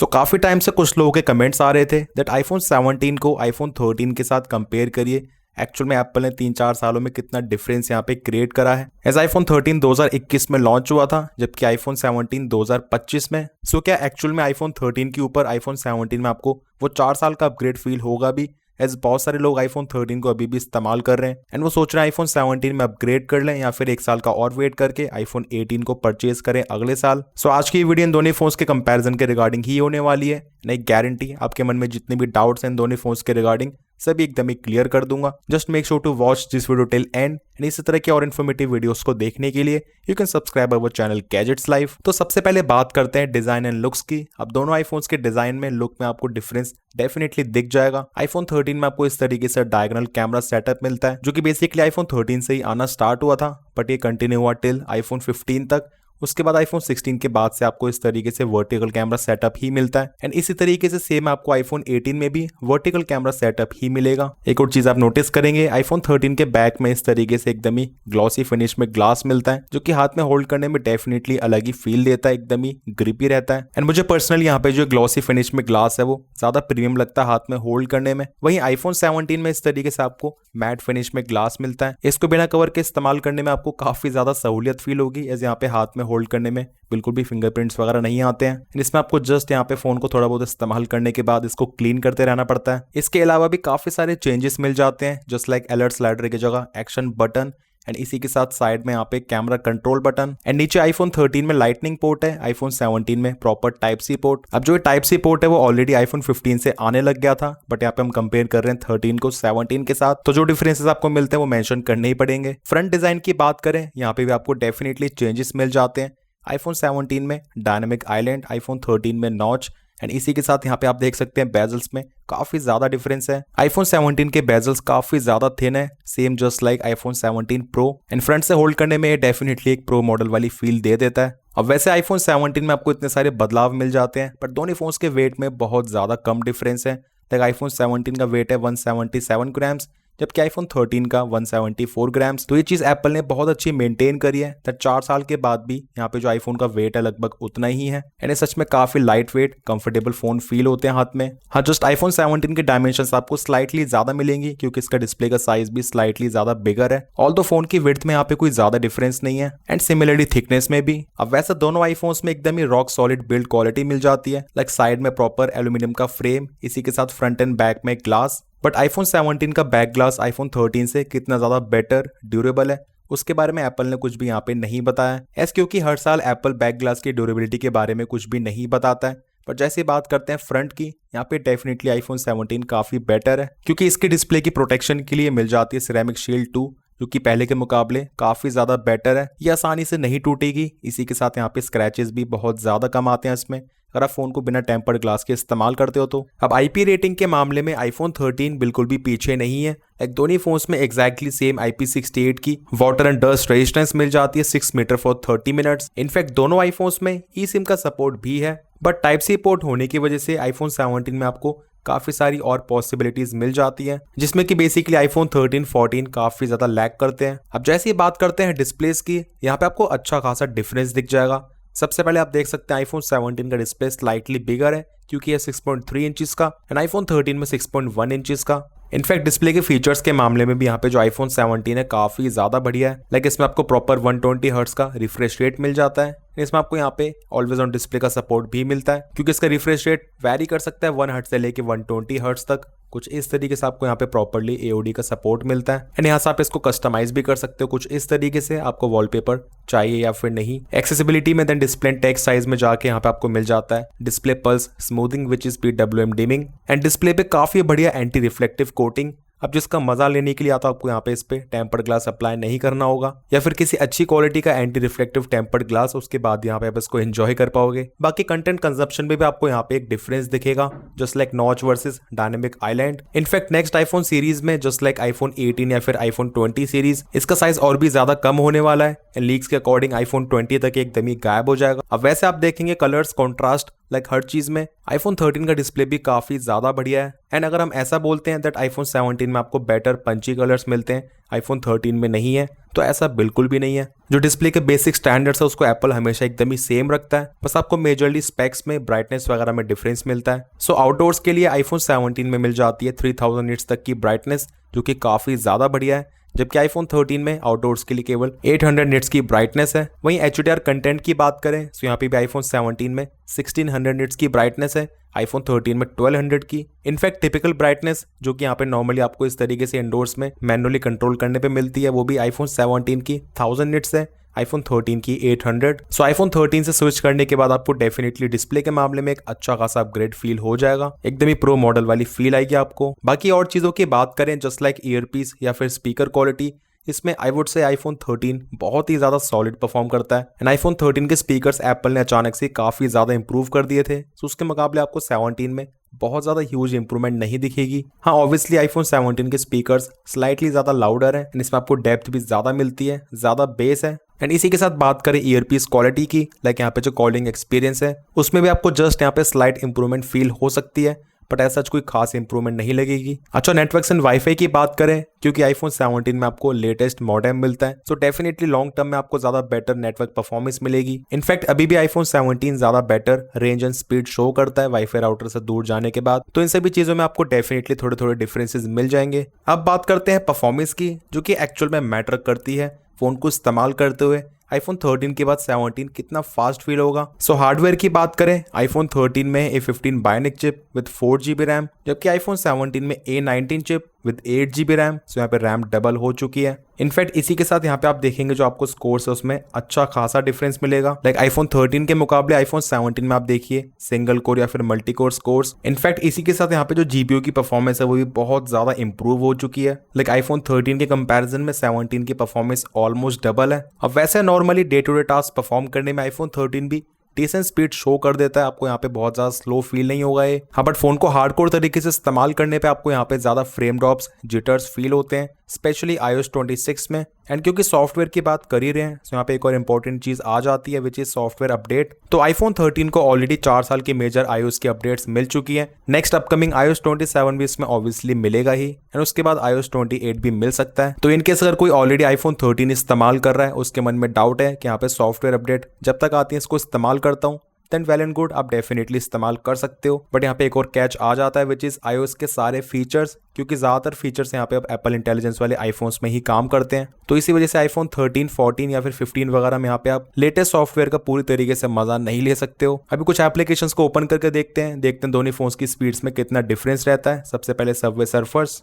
काफी टाइम से कुछ लोगों के कमेंट्स आ रहे थे दैट आईफोन 17 को आईफोन 13 के साथ कंपेयर करिए। एक्चुअल में एप्पल ने 3-4 सालों में कितना डिफरेंस यहाँ पे क्रिएट करा है। एज आईफोन 13 2021 में लॉन्च हुआ था, जबकि आईफोन 17 2025 में। क्या एक्चुअल में आईफोन 13 के ऊपर आईफोन 17 में आपको वो 4 साल का अपग्रेड फील होगा भी? एज बहुत सारे लोग आईफोन 13 को अभी भी इस्तेमाल कर रहे हैं एंड वो सोच रहे हैं आईफोन 17 में अपग्रेड कर लें या फिर 1 साल का और वेट करके आईफोन 18 को परचेज करें अगले साल। आज की वीडियो इन दोनों फोन्स के कंपैरिजन के रिगार्डिंग ही होने वाली है। नहीं गारंटी आपके मन में जितने भी डाउट्स हैं इन दोनों फोन्स के रिगार्डिंग सभी एकदम ही क्लियर कर दूंगा। Just make sure to watch this video till end इसी तरह के और इन्फॉर्मेटिव वीडियोस को देखने के लिए you can subscribe our channel gadgets live. तो सबसे पहले बात करते हैं डिजाइन एंड लुक्स की। अब दोनों आईफोन्स के डिजाइन में लुक में आपको डिफरेंस डेफिनेटली दिख जाएगा। आईफोन 13 में आपको इस तरीके से डायगोनल कैमरा सेटअप मिलता है, जो कि बेसिकली आईफोन 13 से ही आना स्टार्ट हुआ था, बट ये कंटिन्यू हुआ टिल आईफोन 15 तक। उसके बाद आईफोन 16 के बाद से आपको इस तरीके से वर्टिकल कैमरा सेटअप ही मिलता है एंड इसी तरीके से सेम आपको आईफोन 18 में भी वर्टिकल कैमरा सेटअप ही मिलेगा। एक और चीज आप नोटिस करेंगे, आईफोन 13 के बैक में इस तरीके से एकदम ही ग्लॉसी फिनिश में ग्लास मिलता है, जो कि हाथ में होल्ड करने में डेफिनेटली अलग ही फील देता है, एकदम ही ग्रिपी रहता है। एंड मुझे पर्सनली यहाँ पे जो ग्लॉसी फिनिश में ग्लास है वो ज्यादा प्रीमियम लगता है हाथ में होल्ड करने में। वहीं आईफोन 17 में इस तरीके से आपको मैट फिनिश में ग्लास मिलता है। इसको बिना कवर के इस्तेमाल करने में आपको काफी ज्यादा सहूलियत फील होगी, एज यहाँ पे हाथ में होल्ड करने में बिल्कुल भी फिंगरप्रिंट्स वगैरह नहीं आते हैं। इसमें आपको जस्ट यहाँ पे फोन को थोड़ा बहुत इस्तेमाल करने के बाद इसको क्लीन करते रहना पड़ता है। इसके अलावा भी काफी सारे चेंजेस मिल जाते हैं, जस्ट लाइक अलर्ट स्लाइडर की जगह एक्शन बटन एंड इसी के साथ साइड में यहाँ पे कैमरा कंट्रोल बटन एंड नीचे आईफोन 13 में लाइटनिंग पोर्ट है, आईफोन 17 में प्रॉपर टाइप सी पोर्ट। अब जो टाइप सी पोर्ट है वो ऑलरेडी आईफोन 15 से आने लग गया था, बट यहाँ पे हम कंपेयर कर रहे हैं 13 को 17 के साथ, तो जो डिफरेंसेस आपको मिलते हैं वो मेंशन करने ही पड़ेंगे। फ्रंट डिजाइन की बात करें, यहाँ पे भी आपको डेफिनेटली चेंजेस मिल जाते हैं। आईफोन 17 में डायनामिक आइलैंड, आईफोन 13 में नॉच एंड इसी के साथ यहाँ पे आप देख सकते हैं बेजल्स में काफी ज्यादा डिफरेंस है। आईफोन 17 के बेजल्स काफी ज्यादा थिन है, same just like iPhone 17 pro and front से होल्ड करने में डेफिनेटली एक प्रो मॉडल वाली फील दे देता है। अब वैसे आईफोन 17 में आपको इतने सारे बदलाव मिल जाते हैं, पर दोनों फोन्स के वेट में बहुत ज्यादा कम डिफरेंस है। लाइक आईफोन 17 का वेट है 177 ग्राम्स, जबकि आईफोन 13 का 174 ग्राम्स। तो ये चीज एप्पल ने बहुत अच्छी मेंटेन करी है, 4 साल के बाद भी यहाँ पे जो आईफोन का वेट है लगभग उतना ही है एंड सच में काफी light weight comfortable phone feel होते हैं हाथ में। हाँ, जस्ट आईफोन 17 के डायमेंशंस आपको स्लाइटली ज्यादा मिलेंगी क्योंकि इसका डिस्प्ले का साइज भी स्लाइटली ज्यादा बिगर है। ऑल्दो फोन की विड्थ में यहाँ पे कोई ज्यादा डिफरेंस नहीं है एंड सिमिलरली थिकनेस में भी। अब वैसे दोनों आईफोन्स में एकदम ही रॉक सॉलिड बिल्ड क्वालिटी मिल जाती है, लाइक साइड में प्रॉपर एल्यूमिनियम का फ्रेम, इसी के साथ फ्रंट एंड बैक में ग्लास। बट आईफोन 17 का बैक ग्लास आईफोन 13 से कितना ज्यादा बेटर ड्यूरेबल है उसके बारे में एप्पल ने कुछ भी यहाँ पे नहीं बताया, ऐसे क्योंकि हर साल एप्पल बैक ग्लास की ड्यूरेबिलिटी के बारे में कुछ भी नहीं बताता है। पर जैसे बात करते हैं फ्रंट की, यहाँ पे डेफिनेटली आईफोन 17 काफी बेटर है क्योंकि इसके डिस्प्ले की प्रोटेक्शन के लिए मिल जाती है सिरेमिक शील्ड 2, जो कि पहले के मुकाबले काफी ज्यादा बेटर है। ये आसानी से नहीं टूटेगी, इसी के साथ यहाँ पे स्क्रैचेस भी बहुत ज्यादा कम आते हैं इसमें अगर आप फोन को बिना टेम्पर्ड ग्लास के इस्तेमाल करते हो तो। अब आईपी रेटिंग के मामले में आईफोन 13 बिल्कुल भी पीछे नहीं है। दोनों फोन्स में एग्जैक्टली सेम IP68 की वाटर एंड डस्ट रेजिस्टेंस मिल जाती है 6 मीटर फॉर 30 मिनट्स। इनफैक्ट दोनों आईफोन्स में ई सिम का सपोर्ट भी है, बट टाइप सी पोर्ट होने की वजह से आईफोन 17 में आपको काफी सारी और पॉसिबिलिटीज मिल जाती हैं, जिसमें कि बेसिकली आईफोन 13, 14 काफी ज्यादा लैग करते हैं। अब जैसे ही बात करते हैं डिस्प्लेस की, यहाँ पे आपको अच्छा खासा डिफरेंस दिख जाएगा। सबसे पहले आप देख सकते हैं आईफोन 17 का डिस्प्ले स्लाइटली बिगर है क्योंकि ये 6.3 इंचेस का एंड आईफोन 13 में 6.1 इंचेस का। इनफैक्ट डिस्प्ले के फीचर्स के मामले में भी यहाँ पे जो आईफोन 17 है काफी ज्यादा बढ़िया है। लाइक इसमें आपको प्रॉपर 120 हर्ट्ज का रिफ्रेश रेट मिल जाता है। इसमें आपको यहाँ पे ऑलवेज ऑन डिस्प्ले का सपोर्ट भी मिलता है क्योंकि इसका रिफ्रेश रेट वैरी कर सकता है 1 हर्ट्ज से लेके 120 हर्ट्ज तक। कुछ इस तरीके से आपको यहाँ पे प्रॉपर्ली AOD का सपोर्ट मिलता है एंड यहाँ से आप इसको कस्टमाइज भी कर सकते हो कुछ इस तरीके से, आपको वॉलपेपर चाहिए या फिर नहीं। एक्सेसिबिलिटी में देन डिस्प्ले टेक्स्ट साइज में जाके यहाँ पे आपको मिल जाता है display pulse smoothing which is PWM dimming and display पे काफी बढ़िया एंटी रिफ्लेक्टिव कोटिंग। अब जिसका मजा लेने के लिए आता है आपको यहाँ पे इस पे टेम्पर्ड ग्लास अप्लाई नहीं करना होगा या फिर किसी अच्छी क्वालिटी का एंटी रिफ्लेक्टिव टेम्पर्ड ग्लास, उसके बाद यहाँ पे आप इसको एंजॉय कर पाओगे। बाकी कंटेंट कंजप्शन में भी आपको यहाँ पे एक डिफरेंस दिखेगा, just like notch versus dynamic island. In fact next iPhone series में जस्ट लाइक आईफोन 18 या फिर आईफोन 20 सीरीज, इसका साइज और भी ज्यादा कम होने वाला है एंड लीक्स के अकॉर्डिंग आईफोन 20 तक एकदम ही गायब हो जाएगा। अब वैसे आप देखेंगे कलर्स कॉन्ट्रास्ट लाइक हर चीज में आईफोन 13 का डिस्प्ले भी काफी ज्यादा बढ़िया है। एंड अगर हम ऐसा बोलते हैं दैट आईफोन 17 में आपको बेटर पंची कलर्स मिलते हैं, आईफोन 13 में नहीं है, तो ऐसा बिल्कुल भी नहीं है। जो डिस्प्ले के बेसिक स्टैंडर्ड्स है उसको एप्पल हमेशा एकदम ही सेम रखता है, बस आपको मेजरली स्पेक्स में, ब्राइटनेस वगैरह में डिफरेंस मिलता है। सो आउटडोर्स के लिए आईफोन 17 में मिल जाती है 3000 निट्स तक की ब्राइटनेस, जो कि काफी ज्यादा बढ़िया है, जबकि आईफोन 13 में आउटडोर्स के लिए केवल 800 निट्स की ब्राइटनेस है। वहीं HDR कंटेंट की बात करें तो यहाँ पे भी आईफोन 17 में 1600 निट्स की ब्राइटनेस है, आईफोन 13 में 1200 की। इनफैक्ट टिपिकल ब्राइटनेस जो कि यहाँ पे नॉर्मली आपको इस तरीके से इंडोर्स में मैनुअली कंट्रोल करने पे मिलती है, वो भी आईफोन 17 की 1000 निट्स है, आईफोन 13 की 800। सो आईफोन 13 से स्विच करने के बाद आपको डेफिनेटली डिस्प्ले के मामले में एक अच्छा खासा अपग्रेड फील हो जाएगा, एकदम ही प्रो मॉडल वाली फील आएगी आपको। बाकी और चीजों की बात करें जस्ट लाइक ईयरपीस या फिर स्पीकर क्वालिटी, इसमें आई वुड से आईफोन 13 बहुत ही ज्यादा सॉलिड परफॉर्म करता है। एंड आईफोन 13 के स्पीकर्स एप्पल ने अचानक से काफी ज्यादा इंप्रूव कर दिए थे, तो उसके मुकाबले आपको 17 में बहुत ज्यादा ह्यूज इंप्रूवमेंट नहीं दिखेगी। हाँ, ऑब्वियसली आईफोन 17 के स्पीकर्स स्लाइटली ज्यादा लाउडर है एंड इसमें आपको डेप्थ भी ज्यादा मिलती है, ज्यादा बेस है। एंड इसी के साथ बात करें ईयरपीस क्वालिटी की, लाइक यहाँ पे जो कॉलिंग एक्सपीरियंस है उसमें भी आपको जस्ट यहाँ पे स्लाइट इंप्रूवमेंट फील हो सकती है, बट ऐसा कोई खास इंप्रूवमेंट नहीं लगेगी। अच्छा, नेटवर्क्स एंड वाईफाई की बात करें, क्योंकि आईफोन 17 में आपको लेटेस्ट मॉडेम मिलता है, तो डेफिनेटली लॉन्ग टर्म में आपको ज्यादा बेटर नेटवर्क परफॉर्मेंस मिलेगी। इनफैक्ट अभी भी आईफोन 17 ज्यादा better range and speed show करता है वाईफाई राउटर से दूर जाने के बाद, तो इन सभी चीजों में आपको डेफिनेटली थोड़े थोड़े डिफरेंसेस मिल जाएंगे। अब बात करते हैं परफॉर्मेंस की, जो कि एक्चुअल में मैटर करती है फोन को इस्तेमाल करते हुए। आईफोन 13 के बाद 17 कितना फास्ट फील होगा। सो हार्डवेयर की बात करें, आईफोन 13 में A15 bionic chip with 4GB RAM, जबकि आईफोन 17 में A19 chip with 8GB RAM. सो यहाँ पे रैम डबल हो चुकी है। इनफैक्ट इसी के साथ यहाँ पे आप देखेंगे जो आपको स्कोर्स है उसमें अच्छा खासा डिफरेंस मिलेगा। लाइक आईफोन 13 के मुकाबले आईफोन 17 में आप देखिए सिंगल कोर या फिर मल्टी कोर स्कोर्स। इनफैक्ट इसी के साथ यहाँ पे जो GPU की परफॉर्मेंस है वो भी बहुत ज्यादा इंप्रूव हो चुकी है। लाइक आईफोन 13 के कंपैरिजन में 17 की परफॉर्मेंस ऑलमोस्ट डबल है। अब वैसे normally day to day task perform करने में आईफोन 13 भी डिसेंट स्पीड शो कर देता है, आपको यहाँ पे बहुत ज्यादा स्लो फील नहीं होगा ये। हाँ, बट फोन को हार्डकोर तरीके से इस्तेमाल करने पे आपको यहाँ पे ज्यादा फ्रेम ड्रॉप्स, जिटर्स फील होते हैं, स्पेशली iOS 26 में। एंड क्योंकि सॉफ्टवेयर की बात कर ही रहे हैं, तो यहाँ पे एक और इंपॉर्टेंट चीज आ जाती है विच इज सॉफ्टवेयर अपडेट। तो आईफोन 13 को ऑलरेडी 4 साल की मेजर iOS की अपडेट्स मिल चुकी है। नेक्स्ट अपकमिंग iOS 27 भी इसमें ऑब्वियसली मिलेगा ही, एंड उसके बाद iOS 28 भी मिल सकता है। तो इनकेस अगर कोई ऑलरेडी आईफोन 13 इस्तेमाल कर रहा है, उसके मन में डाउट है कि यहाँ पे सॉफ्टवेयर अपडेट जब तक आती है इसको इस्तेमाल करता हूँ, देन वेल एंड गुड, आप डेफिनेटली इस्तेमाल कर सकते हो। बट यहाँ पे एक और कैच आ जाता है विच इज iOS के सारे फीचर्स, क्योंकि ज्यादातर फीचर्स यहाँ पे अब एप्पल इंटेलिजेंस वाले आईफोन्स में ही काम करते हैं। तो इसी वजह से आईफोन 13, 14 या फिर 15 वगैरह में यहाँ पे आप लेटेस्ट सॉफ्टवेयर का पूरी तरीके से मजा नहीं ले सकते हो। अभी कुछ एप्लीकेशंस को ओपन करके देखते हैं दोनों फोन्स की स्पीड्स में कितना डिफरेंस रहता है। सबसे पहले सबवे सर्फर्स।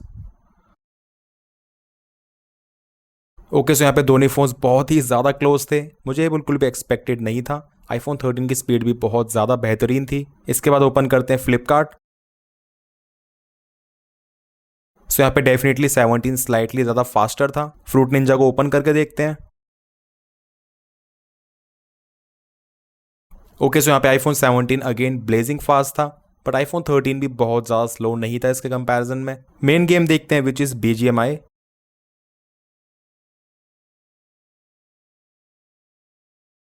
ओके, सो यहाँ पे दोनों फोन्स बहुत ही ज्यादा क्लोज थे, मुझे ये बिल्कुल भी एक्सपेक्टेड नहीं था। आईफोन 13 की स्पीड भी बहुत ज्यादा बेहतरीन थी। इसके बाद ओपन करते हैं फ्लिपकार्ट। सो यहाँ पे डेफिनेटली 17 स्लाइटली ज्यादा फास्टर था। फ्रूट निंजा को ओपन करके देखते हैं। ओके, सो यहाँ पे आईफोन 17 अगेन ब्लेजिंग फास्ट था, बट आईफोन 13 भी बहुत ज्यादा स्लो नहीं था इसके कंपैरिजन में। मेन गेम देखते हैं विच इज BGMI।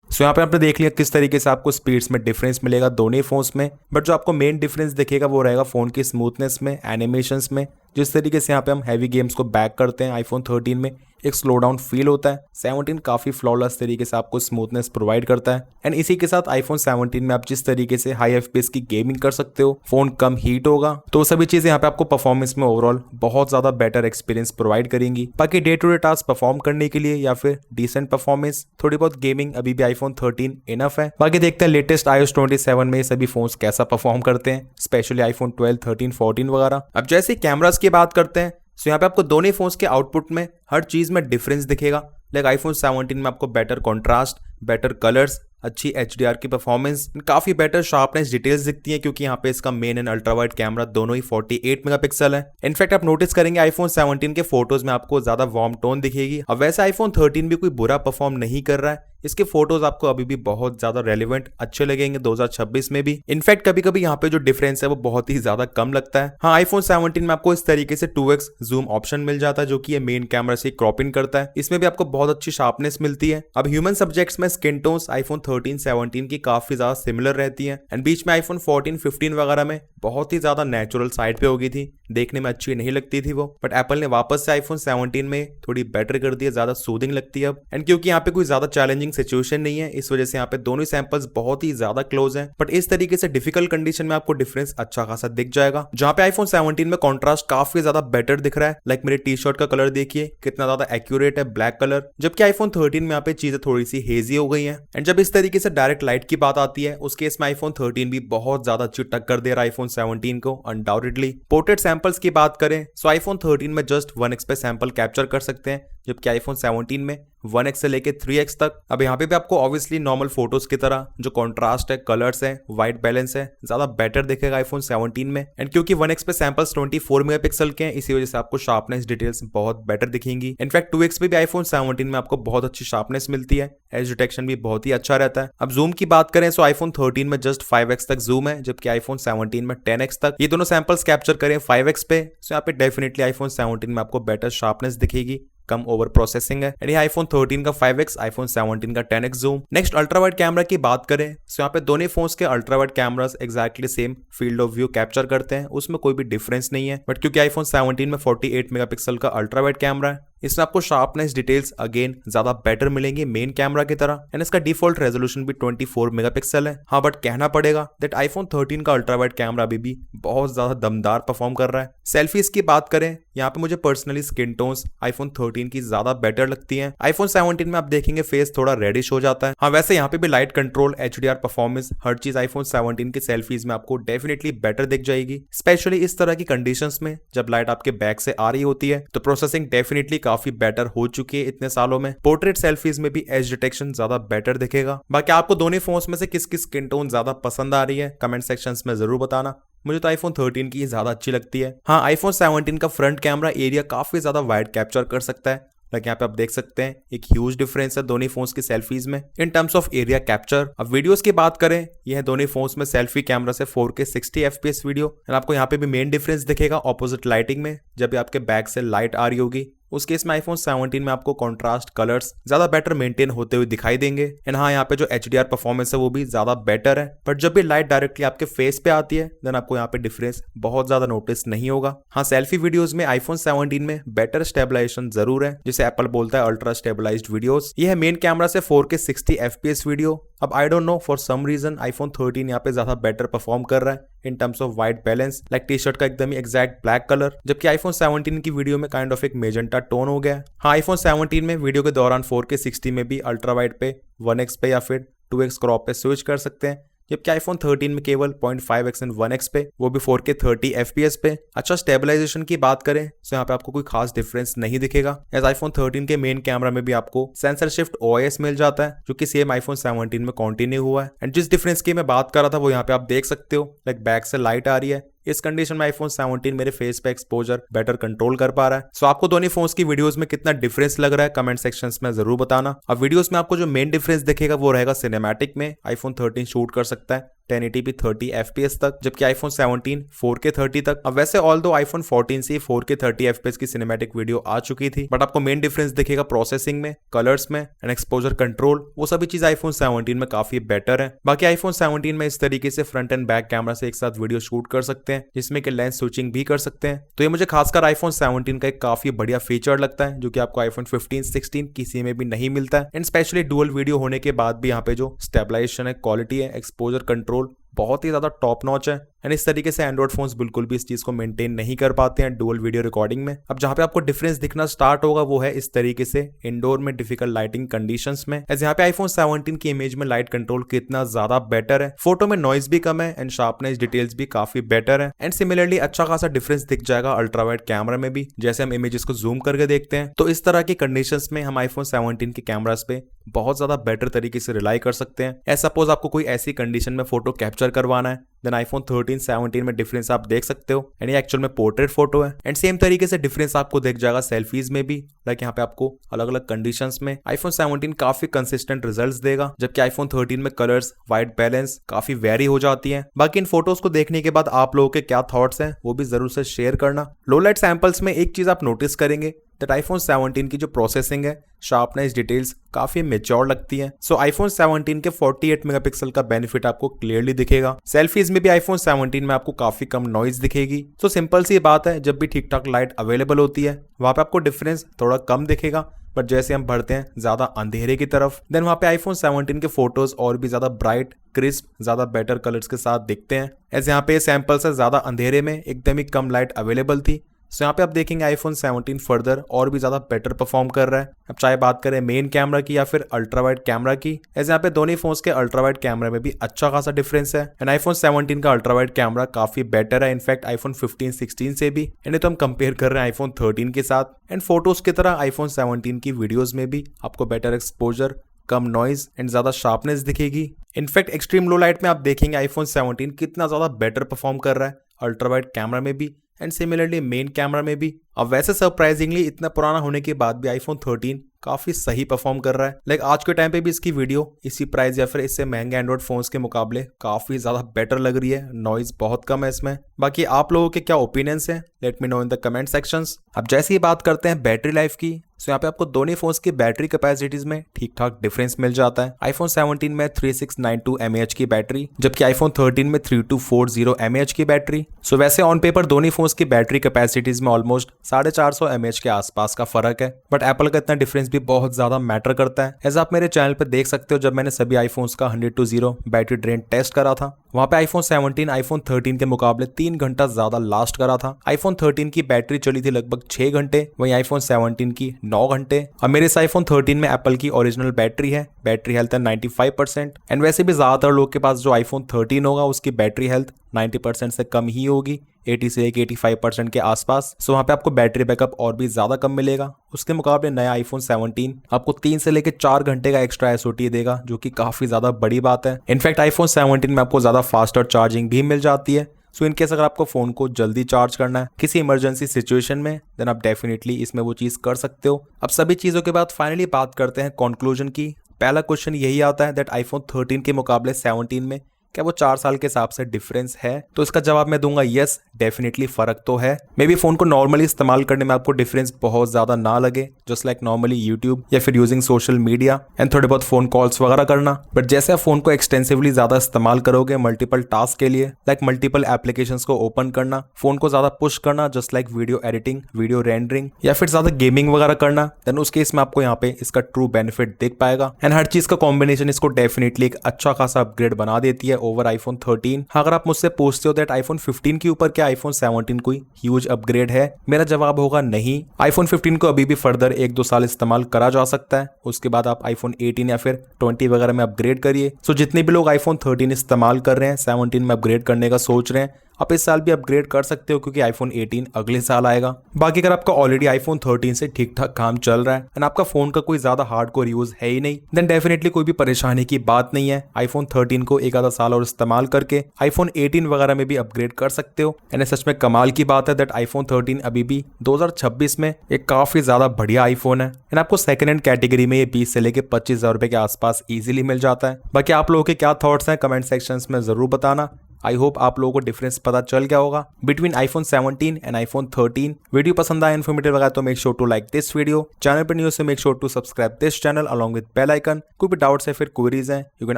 सो यहाँ पे आपने देख लिया किस तरीके से आपको स्पीड्स में डिफरेंस मिलेगा दोनों फोन्स में, बट जो आपको मेन डिफरेंस दिखेगा वो रहेगा फोन की स्मूथनेस में, एनिमेशंस में। जिस तरीके से यहाँ पे हम हैवी गेम्स को बैक करते हैं आईफोन 13 में एक स्लो डाउन फील होता है। 17 काफी फ्लॉलेस तरीके से आपको स्मूथनेस प्रोवाइड करता है। एंड इसी के साथ आईफोन 17 में आप जिस तरीके से हाई FPS की गेमिंग कर सकते हो, फोन कम हीट होगा, तो सभी चीजें यहाँ पे आपको परफॉर्मेंस में ओवरऑल बहुत ज्यादा बेटर एक्सपीरियंस प्रोवाइड करेंगी। बाकी day to day task perform करने के लिए या फिर डिसेंट परफॉर्मेंस, थोड़ी बहुत गेमिंग अभी भी आईफोन 13 इनफ है। बाकी देखते हैं लेटेस्ट iOS 27 में सभी फोन्स कैसा परफॉर्म करते हैं, स्पेशली आईफोन 12, 13, 14 वगैरह। अब जैसे कैमरास की बात करते हैं, तो यहाँ पे आपको दोनों फोन्स के आउटपुट में हर चीज में डिफरेंस दिखेगा। लाइक आईफोन 17 में आपको बेटर कॉन्ट्रास्ट, बेटर कलर्स, अच्छी HDR की परफॉर्मेंस, काफी बेटर शार्पनेस डिटेल्स दिखती है, क्योंकि यहाँ पे इसका main and ultra wide camera दोनों ही 48 मेगापिक्सल है। इनफैक्ट आप नोटिस करेंगे आईफोन 17 के फोटोज में आपको ज्यादा वार्म टोन दिखेगी। अब वैसे आईफोन 13 भी कोई बुरा परफॉर्म नहीं कर रहा है, इसके फोटोज आपको अभी भी बहुत ज्यादा रेलिवेंट अच्छे लगेंगे 2026 में भी। इनफैक्ट कभी कभी यहाँ पे जो डिफरेंस है वो बहुत ही ज्यादा कम लगता है। हाँ, iPhone 17 में आपको इस तरीके से 2x जूम ऑप्शन मिल जाता है जो कि ये मेन कैमरा से क्रॉप इन करता है। इसमें भी आपको बहुत अच्छी शार्पनेस मिलती है। अब ह्यूमन सब्जेक्ट्स में स्किन टोन्स iPhone 13, 17 की काफी ज्यादा सिमिलर रहती है एंड बीच में iPhone 14, 15 वगैरह में बहुत ही ज्यादा नेचुरल साइड पे हो गई थी, देखने में अच्छी नहीं लगती थी वो। बट एप्पल ने वापस से iPhone 17 में थोड़ी बेटर कर दी है, ज्यादा सूदिंग लगती है अब। एंड क्योंकि यहाँ पे कोई ज्यादा चैलेंजिंग सिचुएशन नहीं है, इस वजह से यहाँ पे दोनों सैंपल्स बहुत ही ज्यादा क्लोज हैं। बट इस तरीके से डिफिकल्ट कंडीशन में आपको डिफरेंस अच्छा खासा दिख जाएगा। जहाँ पे iPhone 17 में कॉन्ट्रास्ट काफी ज्यादा बेटर दिख रहा है। लाइक मेरे टी शर्ट का कलर देखिए कितना ज्यादा एक्यूरेट है, ब्लैक कलर, जबकि iPhone 13 में यहाँ पे चीजें थोड़ी सी हेजी हो गई हैं। एंड जब इस तरीके से डायरेक्ट लाइट की बात आती है, उस केस में iPhone 13 भी बहुत ज्यादा अच्छी टक्कर दे रहा है iPhone 17 को अनडाउटेडली। पोर्ट्रेट सैंपल्स की बात करें तो iPhone 13 में जस्ट 1x पे सैंपल कैप्चर कर सकते हैं, जबकि iPhone 17 में 1x से लेके 3x तक। अब यहाँ पे भी आपको ऑब्वियसली नॉर्मल फोटोज की तरह जो कॉन्ट्रास्ट है, कलर्स है, वाइट बैलेंस है, ज्यादा बेटर दिखेगा iPhone 17 में। एंड क्योंकि 1x पे सैंपल्स 24 मेगापिक्सल के हैं, इसी वजह से आपको शार्पनेस डिटेल्स बहुत बेटर दिखेंगी। इनफैक्ट 2x पे भी iPhone 17 में आपको बहुत अच्छी शार्पनेस मिलती है, एज डिटेक्शन भी बहुत ही अच्छा रहता है। अब जूम की बात करें तो iPhone 13 में जस्ट 5x तक जूम है, जबकि iPhone 17 में 10x तक। ये दोनों सैंपल्स कैप्चर करें 5x पे, तो यहाँ पे डेफिनेटली iPhone 17 में आपको बेटर शार्पनेस दिखेगी, कम ओवर प्रोसेसिंग है। एंड ये iPhone 13 का 5x, iPhone 17 का 10x zoom. Next ultra wide camera की बात करें तो यहाँ पे दोनों फोन्स के ultra wide cameras exactly same field of view capture करते हैं, उसमें कोई भी डिफरेंस नहीं है। बट क्योंकि iPhone 17 में 48 मेगापिक्सल का अल्ट्रा वाइड कैमरा है, इसमें आपको शार्पनेस डिटेल्स अगेन ज्यादा बेटर मिलेंगे मेन कैमरा की तरह। एंड इसका डिफॉल्ट रेजोल्यूशन भी 24 मेगापिक्सल है। हाँ, बट कहना पड़ेगा दैट iPhone 13 का अल्ट्रा वाइड कैमरा अभी भी बहुत ज्यादा दमदार परफॉर्म कर रहा है। सेल्फीज की बात करें, यहाँ पे मुझे पर्सनली स्किन टोन्स iPhone 13 की ज्यादा बेटर लगती हैं। iPhone 17 में आप देखेंगे फेस थोड़ा रेडिश हो जाता है। हाँ, वैसे यहाँ पे भी लाइट कंट्रोल, HDR परफॉर्मेंस, हर चीज iPhone 17 की सेल्फीज में आपको डेफिनेटली बेटर दिख जाएगी। स्पेशली इस तरह की कंडीशंस में जब लाइट आपके बैक से आ रही होती है, तो प्रोसेसिंग डेफिनेटली काफी बेटर हो चुकी है इतने सालों में। पोर्ट्रेट सेल्फीज में भी एज डिटेक्शन ज्यादा बेटर दिखेगा। बाकी आपको दोनों फोन्स में से किसकी स्किन टोन ज्यादा पसंद आ रही है कमेंट सेक्शंस में जरूर बताना। मुझे तो iPhone 13 की ज्यादा अच्छी लगती है। हाँ, iPhone 17 का फ्रंट कैमरा एरिया काफी ज्यादा वाइड कैप्चर कर सकता है। लाइक यहाँ पे आप देख सकते हैं एक ह्यूज डिफरेंस है दोनों फोन्स की सेल्फीज में in terms of area capture. अब वीडियोस की बात करें, यह दोनों फोन्स में सेल्फी कैमरा से 4K 60 FPS वीडियो। एंड आपको यहाँ पे भी मेन डिफरेंस दिखेगा ऑपोजिट लाइटिंग में, जब भी आपके बैक से लाइट आ रही होगी। उस केस में iPhone 17 में आपको कॉन्ट्रास्ट कलर्स ज्यादा बेटर मेंटेन होते हुए दिखाई देंगे। एंड हाँ, यहाँ पे जो HDR परफॉर्मेंस है वो भी ज्यादा बेटर है। बट जब भी लाइट डायरेक्टली आपके फेस पे आती है, देन आपको यहाँ पे डिफरेंस बहुत ज्यादा नोटिस नहीं होगा। हाँ, सेल्फी वीडियोस में iPhone 17 में बेटर स्टेबलाइजेशन जरूर है, जिसे एप्पल बोलता है अल्ट्रा स्टेबलाइज्ड वीडियोस। ये है मेन कैमरा से 4K 60 FPS वीडियो। अब I don't know for some reason iPhone 13 यहाँ पे ज्यादा बेटर परफॉर्म कर रहा है in terms of white balance, like T shirt का एकदम ही एग्जैक्ट ब्लैक कलर, जबकि iPhone 17 की वीडियो में काइंड ऑफ एक मेजेंटा टोन हो गया। हाँ, iPhone 17 में वीडियो के दौरान 4K 60 में भी अल्ट्रा वाइड पे 1x पे या फिर 2x क्रॉप पे स्विच कर सकते हैं, जबकि iPhone 13 में केवल 0.5x एंड 1x पे, वो भी 4K 30 FPS पे। अच्छा, स्टेबलाइजेशन की बात करें तो यहाँ पे आपको कोई खास डिफरेंस नहीं दिखेगा, एज iPhone 13 के मेन कैमरा में भी आपको सेंसर शिफ्ट OIS मिल जाता है, जो कि सेम iPhone 17 में कंटिन्यू हुआ है। एंड जिस डिफरेंस की मैं बात कर रहा था वो यहाँ पे आप देख सकते हो, लाइक बैक से लाइट आ रही है। इस कंडीशन में iPhone 17 मेरे फेस पे एक्सपोजर बेटर कंट्रोल कर पा रहा है। सो आपको दोनों फोन्स की वीडियोस में कितना डिफरेंस लग रहा है कमेंट सेक्शंस में जरूर बताना। अब वीडियोस में आपको जो मेन डिफरेंस दिखेगा वो रहेगा सिनेमैटिक में iPhone 13 शूट कर सकता है 1080p 30 FPS तक, जबकि iPhone 17 4K 30 तक। अब वैसे ऑल्दो iPhone 14 से 4K 30 FPS की सिनेमैटिक वीडियो आ चुकी थी, बट आपको मेन डिफरेंस दिखेगा प्रोसेसिंग में, कलर्स में एंड एक्सपोजर कंट्रोल। वो सभी चीज iPhone 17 में काफी बेटर है। बाकी iPhone 17 में इस तरीके से फ्रंट एंड बैक कैमरा से एक साथ वीडियो शूट कर सकते हैं, जिसमें कि लेंस स्विचिंग भी कर सकते हैं। तो ये मुझे खासकर iPhone 17 का एक काफी बढ़िया फीचर लगता है, जो कि आपको iPhone 15, 16 किसी में भी नहीं मिलता है। एंड स्पेशली डुअल वीडियो होने के बाद भी यहाँ पे जो स्टेबलाइजेशन है, क्वालिटी है, एक्सपोजर कंट्रोल बहुत ही ज्यादा टॉप नॉच है। एंड इस तरीके से एंड्रॉइड फोन्स बिल्कुल भी इस चीज को मेंटेन नहीं कर पाते हैं डुअल वीडियो रिकॉर्डिंग में। अब जहां पे आपको डिफरेंस दिखना स्टार्ट होगा वो है इस तरीके से इंडोर में डिफिकल्ट लाइटिंग कंडीशंस में। एज यहाँ पे iPhone 17 की इमेज में लाइट कंट्रोल कितना ज्यादा बेटर है, फोटो में नॉइज भी कम है एंड शार्पनेस डिटेल्स भी काफी बेटर है। एंड सिमिलरली अच्छा खासा डिफरेंस दिख जाएगा अल्ट्रा वाइड कैमरा में भी, जैसे हम इमेजेस को जूम करके देखते हैं। तो इस तरह की कंडीशंस में हम iPhone 17 के कैमरास पे बहुत ज्यादा बेटर तरीके से रिलाई कर सकते हैं। एज सपोज आपको कोई ऐसी कंडीशन में फोटो कैप्चर कैप्चर करवाना है, देन आईफोन 13 17 में डिफरेंस आप देख सकते हो एंड ये एक्चुअल में पोर्ट्रेट फोटो है। एंड सेम तरीके से डिफरेंस आपको दिख जाएगा सेल्फीज में भी। लाइक यहाँ पे आपको अलग अलग कंडीशंस में आईफोन 17 काफी कंसिस्टेंट रिजल्ट्स देगा, जबकि आईफोन 13 में कलर्स, व्हाइट बैलेंस काफी वेरी हो जाती है। बाकी इन फोटोज को देखने के बाद आप लोगों के क्या थॉट्स हैं वो भी जरूर से शेयर करना। लो लाइट सैंपल्स में एक चीज आप नोटिस करेंगे दैट आईफोन 17 की जो प्रोसेसिंग है, शार्पनेस, डिटेल्स काफी मेच्योर लगती है। सो आईफोन 17 के 48 मेगापिक्सल का बेनिफिट आपको क्लियरली दिखेगा। सेल्फीज में भी आईफोन 17 में आपको काफी कम नॉइज दिखेगी। सो सिंपल सी बात है, जब भी ठीक ठाक लाइट अवेलेबल होती है वहां पे आपको डिफरेंस थोड़ा कम दिखेगा, बट जैसे हम बढ़ते हैं ज्यादा अंधेरे की तरफ देन वहां पे आईफोन 17 के फोटोज और भी ज्यादा ब्राइट, क्रिस्प, ज्यादा बेटर कलर्स के साथ दिखते हैं। ऐसे यहाँ पे सैंपल से ज्यादा अंधेरे में एकदम ही कम लाइट अवेलेबल थी। सो यहाँ पे आप देखेंगे आईफोन 17 फर्दर और भी ज्यादा बेटर परफॉर्म कर रहा है। अब चाहे बात करें मेन कैमरा की या फिर अल्ट्रा वाइड कैमरा की, ऐसे यहाँ पे दोनों फोन्स के अल्ट्रा वाइड कैमरा में भी अच्छा खासा डिफरेंस है। एंड आईफोन 17 का अल्ट्रा वाइड कैमरा काफी बेटर है इनफैक्ट आईफोन 15 16 से भी। एंड तो हम कंपेयर कर रहे हैं आईफोन 13 के साथ। एंड फोटोज की तरह आईफोन 17 की वीडियोज में भी आपको better exposure, come noise and ज्यादा शार्पनेस दिखेगी। इनफैक्ट एक्सट्रीम लो लाइट में आप देखेंगे आईफोन 17 कितना ज्यादा बेटर परफॉर्म कर रहा है अल्ट्रा वाइड कैमरा में भी एंड सिमिलरली मेन कैमरा में भी। अब वैसे सरप्राइजिंगली इतना पुराना होने के बाद भी आईफोन 13 काफी सही परफॉर्म कर रहा है। लाइक आज के टाइम पे भी इसकी वीडियो इसी प्राइस या फिर इससे महंगे एंड्रॉइड फोन्स के मुकाबले काफी ज्यादा बेटर लग रही है, नॉइज बहुत कम है इसमें। बाकी आप लोगों के क्या ओपिनियंस हैं, let me know in the comment sections. अब जैसे ही बात करते हैं बैटरी लाइफ की, तो यहाँ पे आपको दोनों फोन्स की बैटरी कैपेसिटीज में ठीक ठाक डिफरेंस मिल जाता है। आईफोन 17 में 3692 mAh की बैटरी, जबकि आईफोन 13 में 3240 mAh की बैटरी। सो वैसे ऑन पेपर दोनों फोन्स की बैटरी कैपेसिटीज में ऑलमोस्ट 450 mAh के आसपास का फर्क है, बट एप्पल का इतना डिफरेंस भी बहुत ज्यादा मैटर करता है। एज आप मेरे चैनल पर देख सकते हो, जब मैंने सभी आईफोन्स का 100 to 0 बैटरी ड्रेन टेस्ट करा था, वहां पे आईफोन 17 आईफोन 13 के मुकाबले 3 घंटा ज्यादा लास्ट करा था। आईफोन 13 की बैटरी चली थी लगभग 6 घंटे, वहीं आईफोन 17 की 9 घंटे। और मेरे इस आईफोन 13 में एप्पल की ओरिजिनल बैटरी है, बैटरी हेल्थ है 95%। एंड वैसे भी ज्यादातर लोग के पास जो आईफोन 13 होगा उसकी बैटरी हेल्थ 90% से कम ही होगी, 80 से 85% के आसपास। सो वहाँ पे आपको बैटरी बैकअप और भी ज्यादा कम मिलेगा। उसके मुकाबले नया आईफोन 17 आपको 3 से लेकर 4 घंटे का एक्स्ट्रा एसओटी देगा, जो कि काफी ज्यादा बड़ी बात है। इनफैक्ट आईफोन 17 में आपको ज्यादा फास्टर चार्जिंग भी मिल जाती है। सो इनकेस अगर आपको फोन को जल्दी चार्ज करना है किसी इमरजेंसी सिचुएशन में, देन आप डेफिनेटली इसमें वो चीज कर सकते हो। अब सभी चीजों के बाद फाइनली बात करते हैं कंक्लूजन की। पहला क्वेश्चन यही आता है दैट आईफोन 13 के मुकाबले 17 में क्या वो 4 साल के हिसाब से डिफरेंस है? तो इसका जवाब मैं दूंगा यस, डेफिनेटली फर्क तो है। मे बी फोन को नॉर्मली इस्तेमाल करने में आपको डिफरेंस बहुत ज्यादा ना लगे, जस्ट लाइक नॉर्मली यूट्यूब या फिर यूजिंग सोशल मीडिया एंड थोड़े बहुत फोन कॉल्स वगैरह करना। बट जैसे आप फोन को एक्सटेंसिवली ज्यादा इस्तेमाल करोगे मल्टीपल टास्क के लिए, लाइक मल्टीपल एप्लीकेशंस को ओपन करना, फोन को ज्यादा पुश करना, just like video editing, video rendering या फिर ज्यादा गेमिंग वगैरह करना, देन उस केस में आपको यहाँ पे इसका ट्रू बेनिफिट दिख पाएगा। एंड हर चीज का कॉम्बिनेशन इसको डेफिनेटली एक अच्छा खासा अपग्रेड बना देती है ओवर आईफोन 13। अगर आप मुझसे पूछते हो दैट आईफोन 15 के ऊपर क्या आईफोन 17 कोई ह्यूज अपग्रेड है, मेरा जवाब होगा नहीं। आईफोन 15 को अभी भी फर्दर 1-2 साल इस्तेमाल करा जा सकता है, उसके बाद आप आईफोन 18 या फिर 20 वगैरह में अपग्रेड करिए। सो जितने भी लोग आईफोन 13 इस्तेमाल कर रहे हैं, 17 में अपग्रेड करने का सोच रहे हैं, आप इस साल भी अपग्रेड कर सकते हो क्योंकि आईफोन 18 अगले साल आएगा। बाकी अगर आपका ऑलरेडी आईफोन 13 से ठीक ठाक काम चल रहा है एंड आपका फोन का कोई ज्यादा हार्डकोर यूज है ही नहीं, देन डेफिनेटली कोई भी परेशानी की बात नहीं है। आईफोन 13 को एक आधा साल और इस्तेमाल करके आईफोन 18 वगैरह में भी अपग्रेड कर सकते हो। एंड सच में कमाल की बात है दैट आईफोन 13 अभी भी 2026 में एक काफी ज्यादा बढ़िया आईफोन है एंड आपको सेकंड हैंड कैटेगरी में ये 20 से लेके 25,000 रुपए के आसपास इजीली मिल जाता है। बाकी आप लोगों के क्या थॉट्स हैं कमेंट सेक्शन में जरूर बताना। आई होप आप लोगों को डिफरेंस पता चल गया होगा between iPhone 17 and iPhone 13। Video पसंद आया, इन्फॉर्मेटिव लगा तो make sure to like this video. Channel पर न्यू से make sure to subscribe this channel along with bell icon. कोई भी डाउट्स है फिर क्वेरीज हैं, you can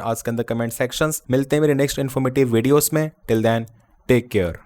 ask in the comment sections. मिलते हैं मेरे नेक्स्ट इन्फॉर्मेटिव वीडियोस में। Till then take care.